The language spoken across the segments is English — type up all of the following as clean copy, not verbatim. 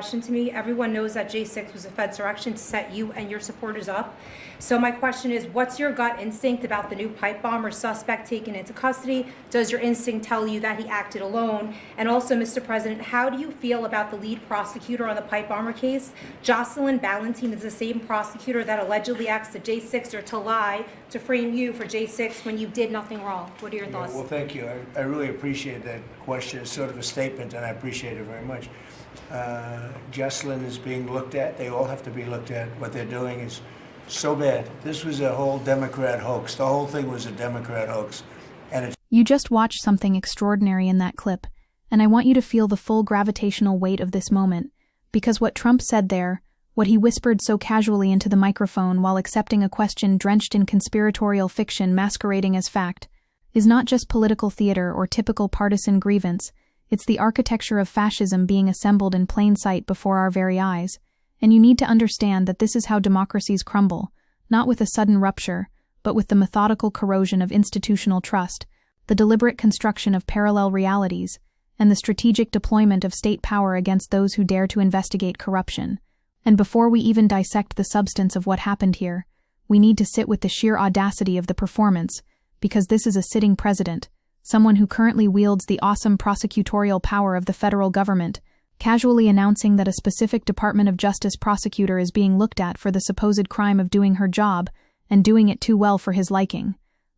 question to me. Everyone knows that J6 was a Fed's direction to set you and your supporters up. So my question is, what's your gut instinct about the new pipe bomber suspect taken into custody? Does your instinct tell you that he acted alone? And also, Mr. President, how do you feel about the lead prosecutor on the pipe bomber case? Jocelyn Ballantine is the same prosecutor that allegedly asked the J6er to lie to frame you for J6 when you did nothing wrong. What are your thoughts? Well, thank you. I really appreciate that question. It's sort of a statement, and I appreciate it very much. Jocelyn is being looked at. They all have to be looked at. What they're doing is so bad. This was a whole Democrat hoax. The whole thing was a Democrat hoax. And it's You just watched something extraordinary in that clip, and I want you to feel the full gravitational weight of this moment, because what Trump said there, what he whispered so casually into the microphone while accepting a question drenched in conspiratorial fiction masquerading as fact, is not just political theater or typical partisan grievance. It's the architecture of fascism being assembled in plain sight before our very eyes. And you need to understand that this is how democracies crumble, not with a sudden rupture, but with the methodical corrosion of institutional trust, the deliberate construction of parallel realities, and the strategic deployment of state power against those who dare to investigate corruption. And before we even dissect the substance of what happened here, we need to sit with the sheer audacity of the performance, because this is a sitting president, someone who currently wields the awesome prosecutorial power of the federal government, casually announcing that a specific Department of Justice prosecutor is being looked at for the supposed crime of doing her job, and doing it too well for his liking.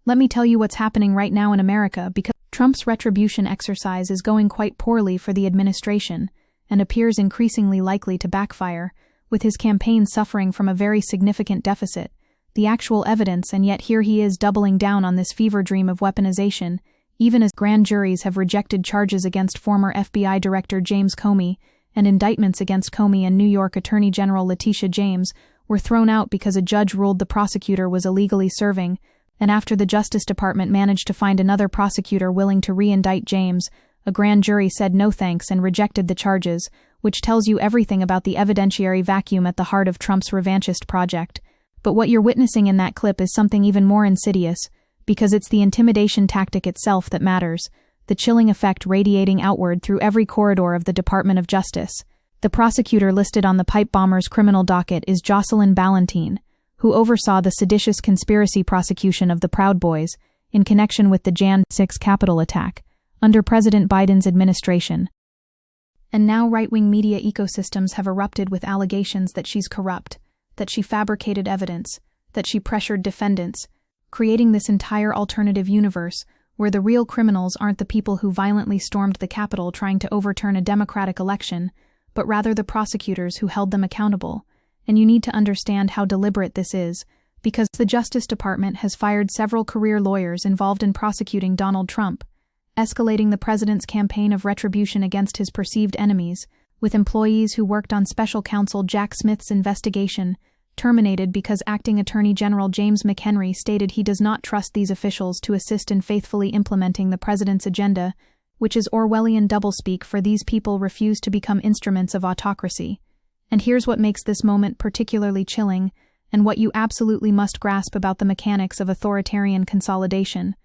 Let me tell you what's happening right now in America, because Trump's retribution exercise is going quite poorly for the administration, and appears increasingly likely to backfire, with his campaign suffering from a very significant deficit, the actual evidence, and yet here he is doubling down on this fever dream of weaponization, even as grand juries have rejected charges against former FBI Director James Comey, and indictments against Comey and New York Attorney General Letitia James were thrown out because a judge ruled the prosecutor was illegally serving, and after the Justice Department managed to find another prosecutor willing to re-indict James, a grand jury said no thanks and rejected the charges, which tells you everything about the evidentiary vacuum at the heart of Trump's revanchist project. But what you're witnessing in that clip is something even more insidious, because it's the intimidation tactic itself that matters, the chilling effect radiating outward through every corridor of the Department of Justice. The prosecutor listed on the pipe bomber's criminal docket is Jocelyn Ballantine, who oversaw the seditious conspiracy prosecution of the Proud Boys in connection with the Jan 6 Capitol attack under President Biden's administration. And now right-wing media ecosystems have erupted with allegations that she's corrupt, that she fabricated evidence, that she pressured defendants, creating this entire alternative universe where the real criminals aren't the people who violently stormed the Capitol trying to overturn a democratic election, but rather the prosecutors who held them accountable. And you need to understand how deliberate this is, because the Justice Department has fired several career lawyers involved in prosecuting Donald Trump, escalating the president's campaign of retribution against his perceived enemies, with employees who worked on special counsel Jack Smith's investigation terminated because Acting Attorney General James McHenry stated he does not trust these officials to assist in faithfully implementing the president's agenda, which is Orwellian doublespeak, for these people refuse to become instruments of autocracy. And here's what makes this moment particularly chilling, and what you absolutely must grasp about the mechanics of authoritarian consolidation.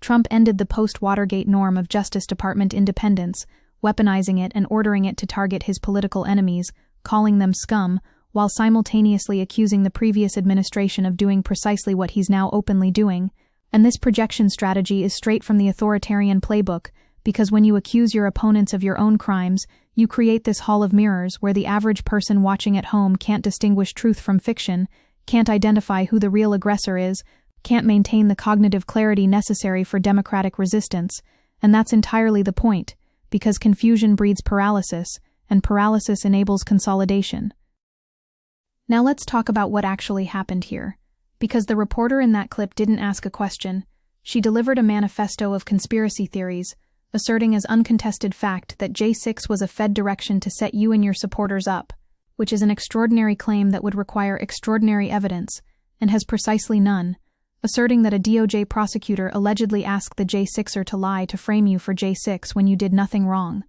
Trump ended the post-Watergate norm of Justice Department independence, weaponizing it and ordering it to target his political enemies, calling them scum, while simultaneously accusing the previous administration of doing precisely what he's now openly doing. And this projection strategy is straight from the authoritarian playbook, because when you accuse your opponents of your own crimes, you create this hall of mirrors where the average person watching at home can't distinguish truth from fiction, can't identify who the real aggressor is, can't maintain the cognitive clarity necessary for democratic resistance. And that's entirely the point, because confusion breeds paralysis, and paralysis enables consolidation. Now let's talk about what actually happened here, because the reporter in that clip didn't ask a question. She delivered a manifesto of conspiracy theories, asserting as uncontested fact that J6 was a Fed direction to set you and your supporters up, which is an extraordinary claim that would require extraordinary evidence, and has precisely none, asserting that a DOJ prosecutor allegedly asked the J6er to lie to frame you for J6 when you did nothing wrong,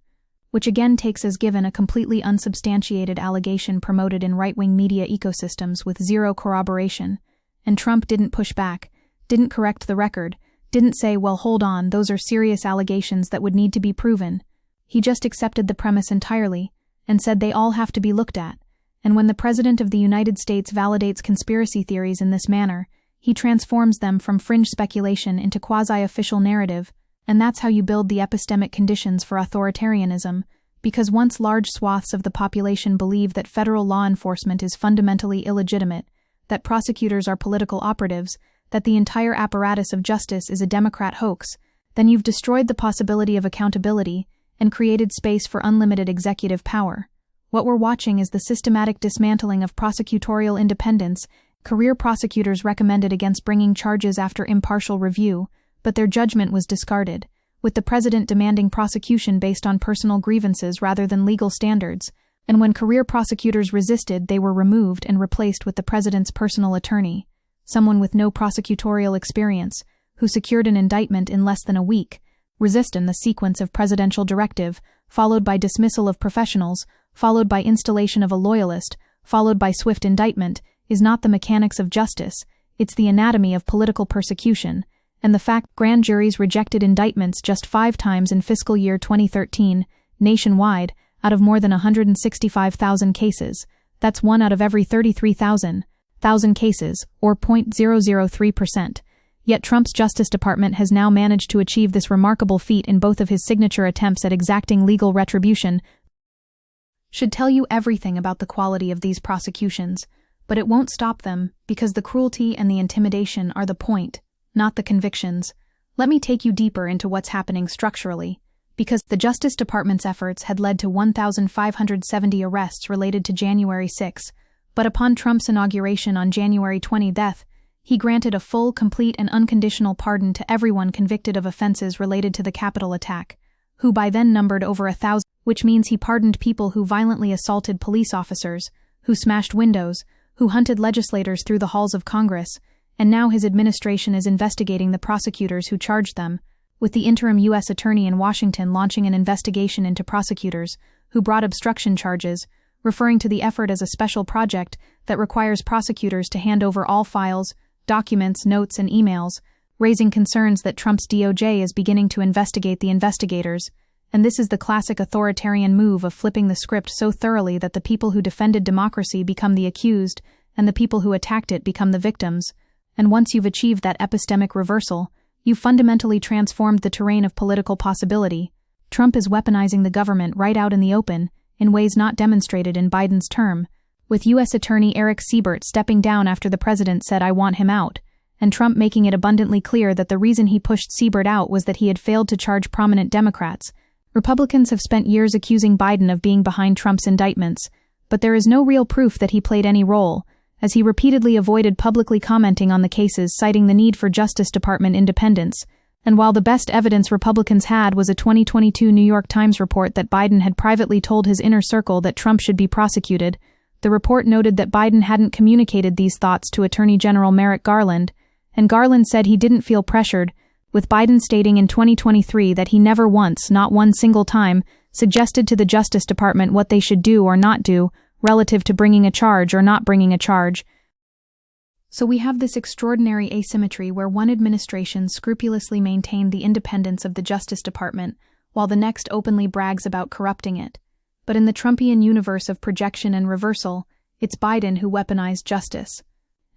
which again takes as given a completely unsubstantiated allegation promoted in right-wing media ecosystems with zero corroboration. And Trump didn't push back, didn't correct the record, didn't say, well, hold on, those are serious allegations that would need to be proven. He just accepted the premise entirely, and said they all have to be looked at. And when the President of the United States validates conspiracy theories in this manner, he transforms them from fringe speculation into quasi-official narrative, and that's how you build the epistemic conditions for authoritarianism, because once large swaths of the population believe that federal law enforcement is fundamentally illegitimate, that prosecutors are political operatives, that the entire apparatus of justice is a Democrat hoax, then you've destroyed the possibility of accountability and created space for unlimited executive power. What we're watching is the systematic dismantling of prosecutorial independence. Career prosecutors recommended against bringing charges after impartial review, but their judgment was discarded, with the president demanding prosecution based on personal grievances rather than legal standards, and when career prosecutors resisted, they were removed and replaced with the president's personal attorney, someone with no prosecutorial experience, who secured an indictment in less than a week. Resisting the sequence of presidential directive, followed by dismissal of professionals, followed by installation of a loyalist, followed by swift indictment, is not the mechanics of justice, it's the anatomy of political persecution, and the fact grand juries rejected indictments just 5 times in fiscal year 2013, nationwide, out of more than 165,000 cases. That's 1 out of every 33,000 cases, or 0.003%. Yet Trump's Justice Department has now managed to achieve this remarkable feat in both of his signature attempts at exacting legal retribution. Should tell you everything about the quality of these prosecutions, but it won't stop them, because the cruelty and the intimidation are the point, not the convictions. Let me take you deeper into what's happening structurally, because the Justice Department's efforts had led to 1,570 arrests related to January 6, but upon Trump's inauguration on January 20th, he granted a full, complete, and unconditional pardon to everyone convicted of offenses related to the Capitol attack, who by then numbered over 1,000, which means he pardoned people who violently assaulted police officers, who smashed windows, who hunted legislators through the halls of Congress, and now his administration is investigating the prosecutors who charged them, with the interim U.S. Attorney in Washington launching an investigation into prosecutors who brought obstruction charges, referring to the effort as a special project that requires prosecutors to hand over all files, documents, notes, and emails, raising concerns that Trump's DOJ is beginning to investigate the investigators, and this is the classic authoritarian move of flipping the script so thoroughly that the people who defended democracy become the accused, and the people who attacked it become the victims, and once you've achieved that epistemic reversal, you've fundamentally transformed the terrain of political possibility. Trump is weaponizing the government right out in the open, in ways not demonstrated in Biden's term, with U.S. Attorney Eric Siebert stepping down after the president said, "I want him out," and Trump making it abundantly clear that the reason he pushed Siebert out was that he had failed to charge prominent Democrats. Republicans have spent years accusing Biden of being behind Trump's indictments, but there is no real proof that he played any role, as he repeatedly avoided publicly commenting on the cases, citing the need for Justice Department independence. And while the best evidence Republicans had was a 2022 New York Times report that Biden had privately told his inner circle that Trump should be prosecuted, the report noted that Biden hadn't communicated these thoughts to Attorney General Merrick Garland, and Garland said he didn't feel pressured, with Biden stating in 2023 that he never once, not one single time, suggested to the Justice Department what they should do or not do, relative to bringing a charge or not bringing a charge. So we have this extraordinary asymmetry where one administration scrupulously maintained the independence of the Justice Department, while the next openly brags about corrupting it. But in the Trumpian universe of projection and reversal, it's Biden who weaponized justice.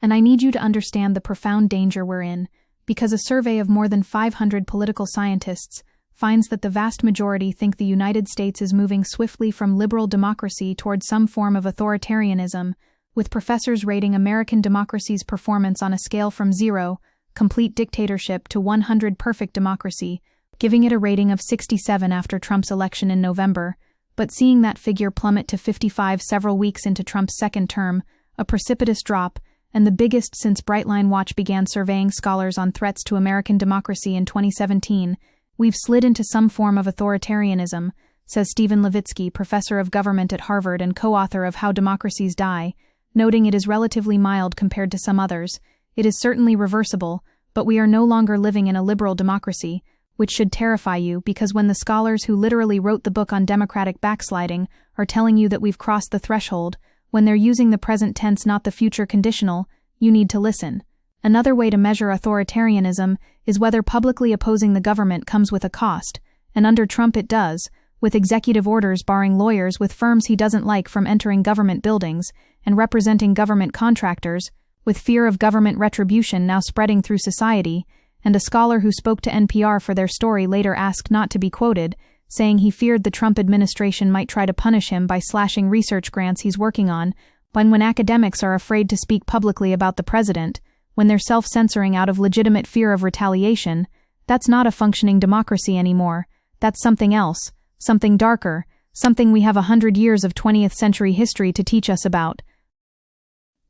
And I need you to understand the profound danger we're in, because a survey of more than 500 political scientists finds that the vast majority think the United States is moving swiftly from liberal democracy toward some form of authoritarianism, with professors rating American democracy's performance on a scale from 0, complete dictatorship, to 100, perfect democracy, giving it a rating of 67 after Trump's election in November, but seeing that figure plummet to 55 several weeks into Trump's second term, a precipitous drop, and the biggest since Brightline Watch began surveying scholars on threats to American democracy in 2017, we've slid into some form of authoritarianism, says Stephen Levitsky, professor of government at Harvard and co-author of How Democracies Die, noting it is relatively mild compared to some others. It is certainly reversible, but we are no longer living in a liberal democracy, which should terrify you, because when the scholars who literally wrote the book on democratic backsliding are telling you that we've crossed the threshold, when they're using the present tense, not the future conditional, you need to listen. Another way to measure authoritarianism is whether publicly opposing the government comes with a cost, and under Trump it does, with executive orders barring lawyers with firms he doesn't like from entering government buildings and representing government contractors, with fear of government retribution now spreading through society, and a scholar who spoke to NPR for their story later asked not to be quoted, saying he feared the Trump administration might try to punish him by slashing research grants he's working on, when academics are afraid to speak publicly about the president, when they're self-censoring out of legitimate fear of retaliation. That's not a functioning democracy anymore. That's something else, something darker, something we have 100 years of 20th century history to teach us about.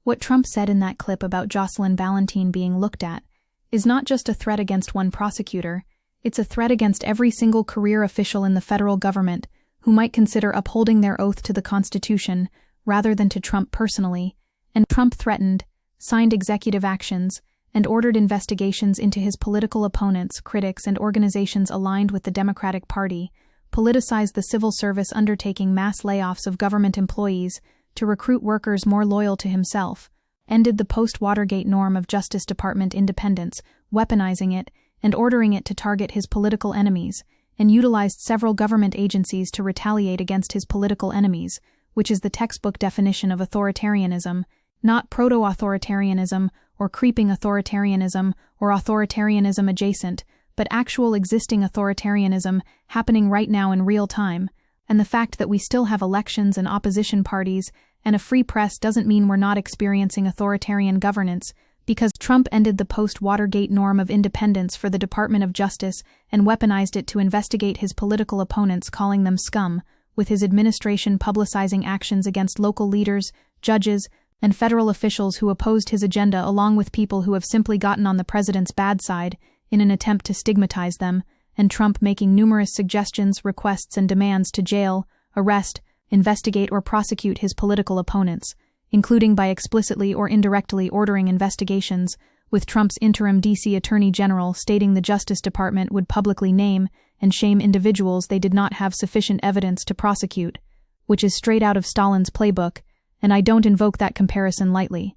What Trump said in that clip about Jocelyn Ballantine being looked at is not just a threat against one prosecutor, it's a threat against every single career official in the federal government who might consider upholding their oath to the Constitution rather than to Trump personally, and Trump threatened, signed executive actions, and ordered investigations into his political opponents, critics, and organizations aligned with the Democratic Party, politicized the civil service undertaking mass layoffs of government employees to recruit workers more loyal to himself, ended the post-Watergate norm of Justice Department independence, weaponizing it, and ordering it to target his political enemies, and utilized several government agencies to retaliate against his political enemies, which is the textbook definition of authoritarianism, not proto-authoritarianism or creeping authoritarianism or authoritarianism adjacent, but actual existing authoritarianism happening right now in real time. And the fact that we still have elections and opposition parties and a free press doesn't mean we're not experiencing authoritarian governance, because Trump ended the post-Watergate norm of independence for the Department of Justice and weaponized it to investigate his political opponents, calling them scum, with his administration publicizing actions against local leaders, judges, and federal officials who opposed his agenda, along with people who have simply gotten on the president's bad side in an attempt to stigmatize them, and Trump making numerous suggestions, requests, and demands to jail, arrest, investigate, or prosecute his political opponents, including by explicitly or indirectly ordering investigations, with Trump's interim D.C. Attorney General stating the Justice Department would publicly name and shame individuals they did not have sufficient evidence to prosecute, which is straight out of Stalin's playbook, and I don't invoke that comparison lightly.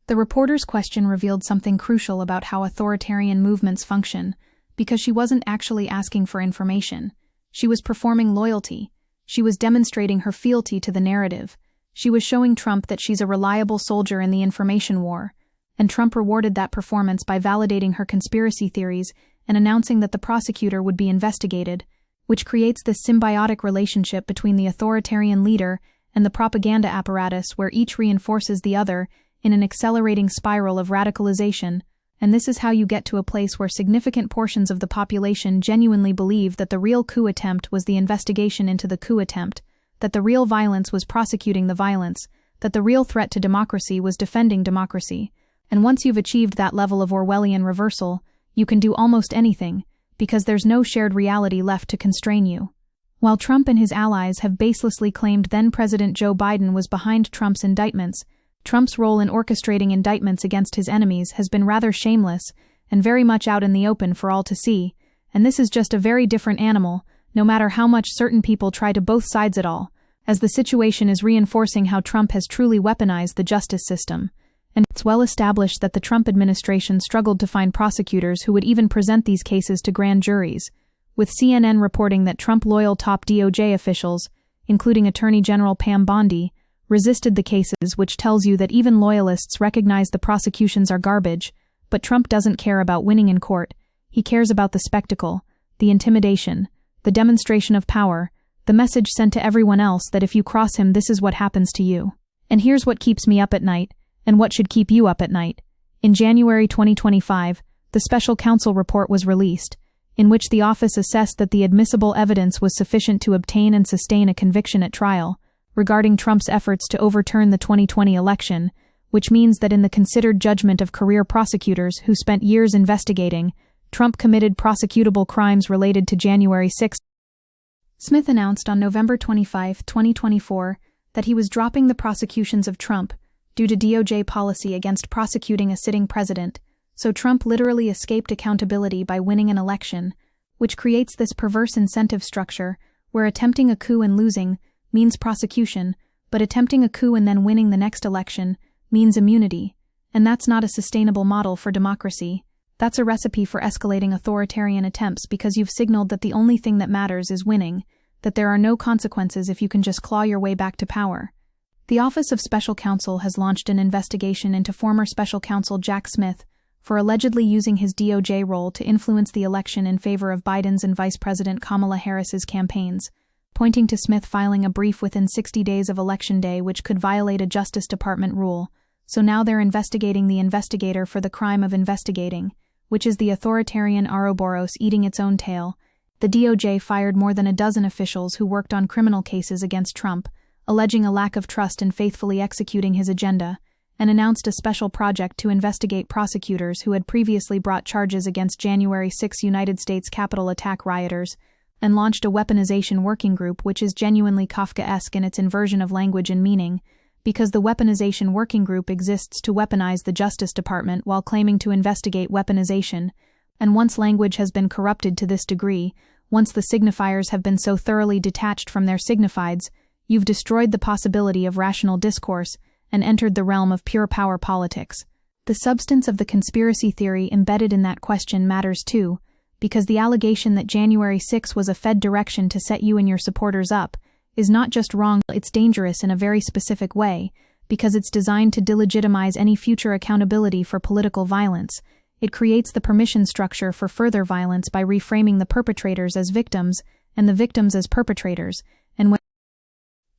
The reporter's question revealed something crucial about how authoritarian movements function, because she wasn't actually asking for information. She was performing loyalty. She was demonstrating her fealty to the narrative. She was showing Trump that she's a reliable soldier in the information war, and Trump rewarded that performance by validating her conspiracy theories and announcing that the prosecutor would be investigated, which creates this symbiotic relationship between the authoritarian leader and the propaganda apparatus, where each reinforces the other in an accelerating spiral of radicalization. And this is how you get to a place where significant portions of the population genuinely believe that the real coup attempt was the investigation into the coup attempt, that the real violence was prosecuting the violence, that the real threat to democracy was defending democracy. And once you've achieved that level of Orwellian reversal, you can do almost anything, because there's no shared reality left to constrain you. While Trump and his allies have baselessly claimed then-President Joe Biden was behind Trump's indictments, Trump's role in orchestrating indictments against his enemies has been rather shameless and very much out in the open for all to see, and this is just a very different animal, no matter how much certain people try to both sides it all, as the situation is reinforcing how Trump has truly weaponized the justice system. And it's well established that the Trump administration struggled to find prosecutors who would even present these cases to grand juries, with CNN reporting that Trump-loyal top DOJ officials, including Attorney General Pam Bondi, resisted the cases, which tells you that even loyalists recognize the prosecutions are garbage. But Trump doesn't care about winning in court. He cares about the spectacle, the intimidation, the demonstration of power, the message sent to everyone else that if you cross him, this is what happens to you. And here's what keeps me up at night, and what should keep you up at night. In January 2025, the special counsel report was released, in which the office assessed that the admissible evidence was sufficient to obtain and sustain a conviction at trial, regarding Trump's efforts to overturn the 2020 election, which means that in the considered judgment of career prosecutors who spent years investigating, Trump committed prosecutable crimes related to January 6. Smith announced on November 25, 2024, that he was dropping the prosecutions of Trump due to DOJ policy against prosecuting a sitting president, so Trump literally escaped accountability by winning an election, which creates this perverse incentive structure where attempting a coup and losing means prosecution, but attempting a coup and then winning the next election means immunity, and that's not a sustainable model for democracy. That's a recipe for escalating authoritarian attempts because you've signaled that the only thing that matters is winning, that there are no consequences if you can just claw your way back to power. The Office of Special Counsel has launched an investigation into former Special Counsel Jack Smith for allegedly using his DOJ role to influence the election in favor of Biden's and Vice President Kamala Harris's campaigns, pointing to Smith filing a brief within 60 days of Election Day which could violate a Justice Department rule. So now they're investigating the investigator for the crime of investigating, which is the authoritarian Ouroboros eating its own tail. The DOJ fired more than a dozen officials who worked on criminal cases against Trump, alleging a lack of trust in faithfully executing his agenda, and announced a special project to investigate prosecutors who had previously brought charges against January 6 United States Capitol attack rioters, and launched a weaponization working group which is genuinely Kafkaesque in its inversion of language and meaning, because the weaponization working group exists to weaponize the Justice Department while claiming to investigate weaponization, and once language has been corrupted to this degree, once the signifiers have been so thoroughly detached from their signifieds, you've destroyed the possibility of rational discourse and entered the realm of pure power politics. The substance of the conspiracy theory embedded in that question matters too, because the allegation that January 6 was a Fed direction to set you and your supporters up is not just wrong, it's dangerous in a very specific way, because it's designed to delegitimize any future accountability for political violence. It creates the permission structure for further violence by reframing the perpetrators as victims and the victims as perpetrators, and when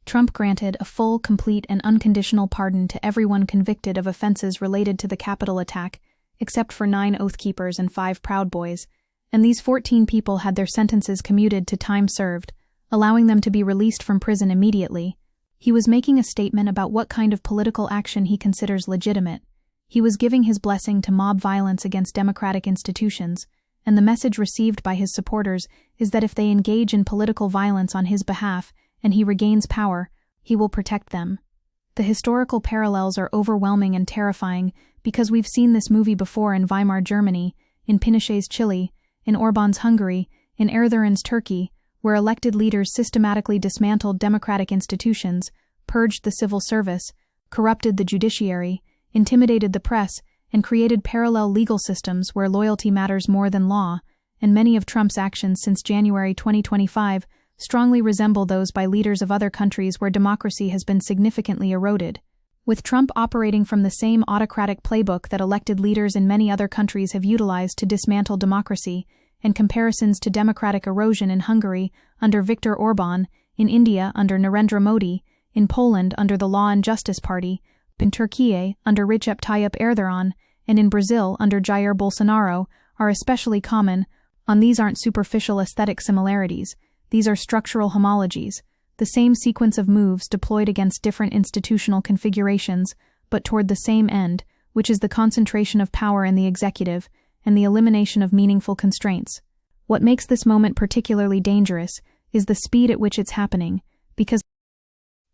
Trump granted a full, complete, and unconditional pardon to everyone convicted of offenses related to the Capitol attack, except for 9 Oath Keepers and 5 Proud Boys, and these 14 people had their sentences commuted to time served, allowing them to be released from prison immediately. He was making a statement about what kind of political action he considers legitimate. He was giving his blessing to mob violence against democratic institutions, and the message received by his supporters is that if they engage in political violence on his behalf and he regains power, he will protect them. The historical parallels are overwhelming and terrifying because we've seen this movie before in Weimar Germany, in Pinochet's Chile, in Orban's Hungary, in Erdogan's Turkey, where elected leaders systematically dismantled democratic institutions, purged the civil service, corrupted the judiciary, intimidated the press, and created parallel legal systems where loyalty matters more than law, and many of Trump's actions since January 2025 strongly resemble those by leaders of other countries where democracy has been significantly eroded. With Trump operating from the same autocratic playbook that elected leaders in many other countries have utilized to dismantle democracy, and comparisons to democratic erosion in Hungary under Viktor Orban, in India under Narendra Modi, in Poland under the Law and Justice Party, in Turkey under Recep Tayyip Erdogan, and in Brazil under Jair Bolsonaro, are especially common. These aren't superficial aesthetic similarities. These are structural homologies, the same sequence of moves deployed against different institutional configurations, but toward the same end, which is the concentration of power in the executive and the elimination of meaningful constraints. What makes this moment particularly dangerous is the speed at which it's happening, because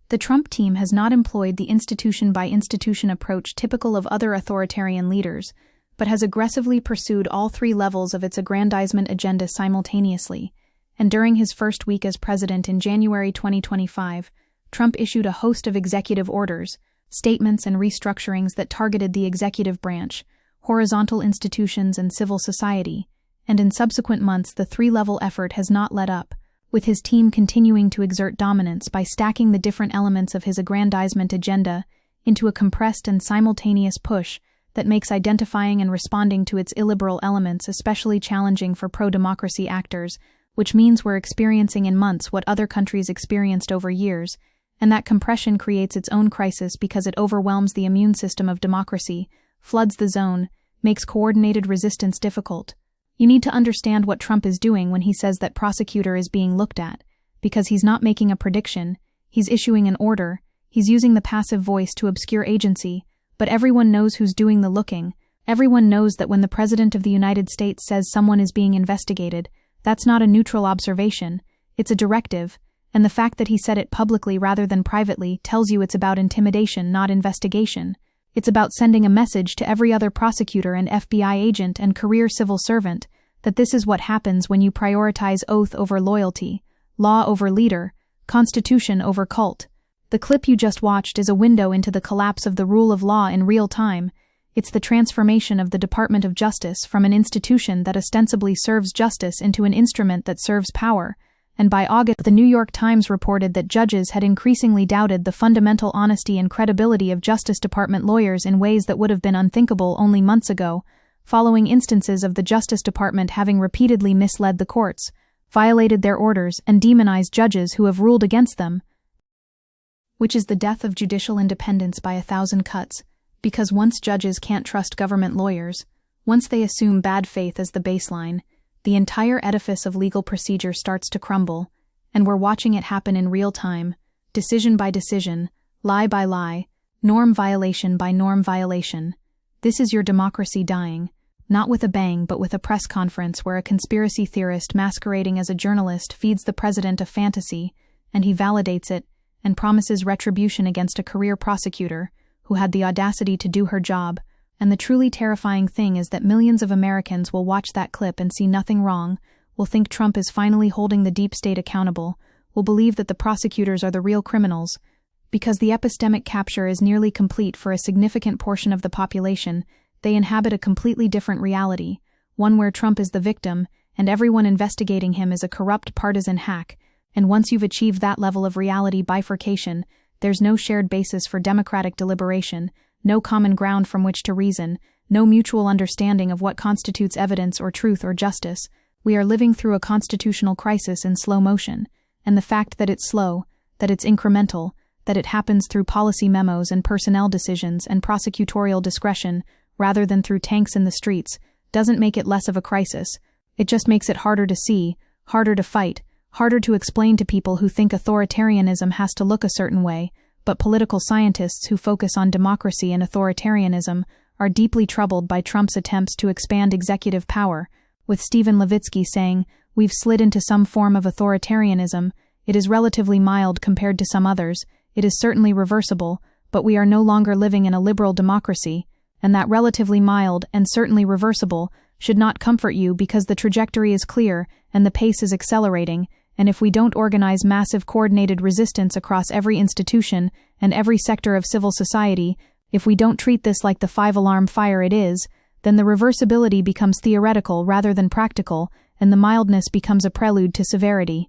the Trump team has not employed the institution-by-institution approach typical of other authoritarian leaders, but has aggressively pursued all 3 levels of its aggrandizement agenda simultaneously. And during his first week as president in January 2025, Trump issued a host of executive orders, statements and restructurings that targeted the executive branch, horizontal institutions and civil society, and in subsequent months the 3-level effort has not let up, with his team continuing to exert dominance by stacking the different elements of his aggrandizement agenda into a compressed and simultaneous push that makes identifying and responding to its illiberal elements especially challenging for pro-democracy actors, which means we're experiencing in months what other countries experienced over years, and that compression creates its own crisis because it overwhelms the immune system of democracy, floods the zone, makes coordinated resistance difficult. You need to understand what Trump is doing when he says that prosecutor is being looked at, because he's not making a prediction, he's issuing an order, he's using the passive voice to obscure agency, but everyone knows who's doing the looking. Everyone knows that when the President of the United States says someone is being investigated, that's not a neutral observation, it's a directive, and the fact that he said it publicly rather than privately tells you it's about intimidation, not investigation. It's about sending a message to every other prosecutor and FBI agent and career civil servant that this is what happens when you prioritize oath over loyalty, law over leader, constitution over cult. The clip you just watched is a window into the collapse of the rule of law in real time. It's the transformation of the Department of Justice from an institution that ostensibly serves justice into an instrument that serves power. And by August, the New York Times reported that judges had increasingly doubted the fundamental honesty and credibility of Justice Department lawyers in ways that would have been unthinkable only months ago, following instances of the Justice Department having repeatedly misled the courts, violated their orders, and demonized judges who have ruled against them, which is the death of judicial independence by 1,000 cuts. Because once judges can't trust government lawyers, once they assume bad faith as the baseline, the entire edifice of legal procedure starts to crumble, and we're watching it happen in real time, decision by decision, lie by lie, norm violation by norm violation. This is your democracy dying, not with a bang but with a press conference where a conspiracy theorist masquerading as a journalist feeds the president a fantasy, and he validates it and promises retribution against a career prosecutor who had the audacity to do her job. And the truly terrifying thing is that millions of Americans will watch that clip and see nothing wrong, will think Trump is finally holding the deep state accountable, will believe that the prosecutors are the real criminals. Because the epistemic capture is nearly complete for a significant portion of the population, they inhabit a completely different reality, one where Trump is the victim, and everyone investigating him is a corrupt partisan hack. And once you've achieved that level of reality bifurcation, there's no shared basis for democratic deliberation, no common ground from which to reason, no mutual understanding of what constitutes evidence or truth or justice. We are living through a constitutional crisis in slow motion, and the fact that it's slow, that it's incremental, that it happens through policy memos and personnel decisions and prosecutorial discretion rather than through tanks in the streets, doesn't make it less of a crisis. It just makes it harder to see, harder to fight, harder to explain to people who think authoritarianism has to look a certain way, but political scientists who focus on democracy and authoritarianism are deeply troubled by Trump's attempts to expand executive power, with Stephen Levitsky saying, "We've slid into some form of authoritarianism. It is relatively mild compared to some others. It is certainly reversible, but we are no longer living in a liberal democracy, and that relatively mild and certainly reversible should not comfort you because the trajectory is clear and the pace is accelerating. And if we don't organize massive coordinated resistance across every institution and every sector of civil society, if we don't treat this like the 5-alarm fire it is, then the reversibility becomes theoretical rather than practical, and the mildness becomes a prelude to severity."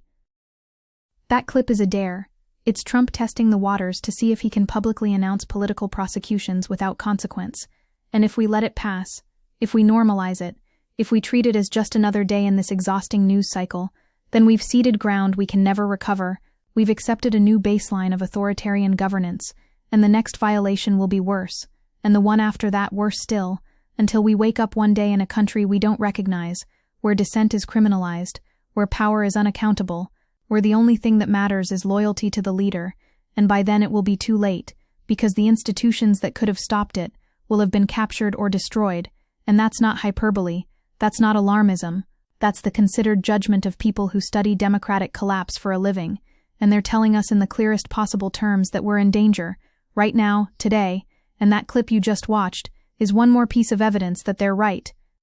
That clip is a dare. It's Trump testing the waters to see if he can publicly announce political prosecutions without consequence. And if we let it pass, if we normalize it, if we treat it as just another day in this exhausting news cycle, then we've ceded ground we can never recover. We've accepted a new baseline of authoritarian governance, and the next violation will be worse, and the one after that worse still, until we wake up one day in a country we don't recognize, where dissent is criminalized, where power is unaccountable, where the only thing that matters is loyalty to the leader, and by then it will be too late, because the institutions that could have stopped it will have been captured or destroyed, and that's not hyperbole, that's not alarmism. That's the considered judgment of people who study democratic collapse for a living, and they're telling us in the clearest possible terms that we're in danger, right now, today, and that clip you just watched is one more piece of evidence that they're right.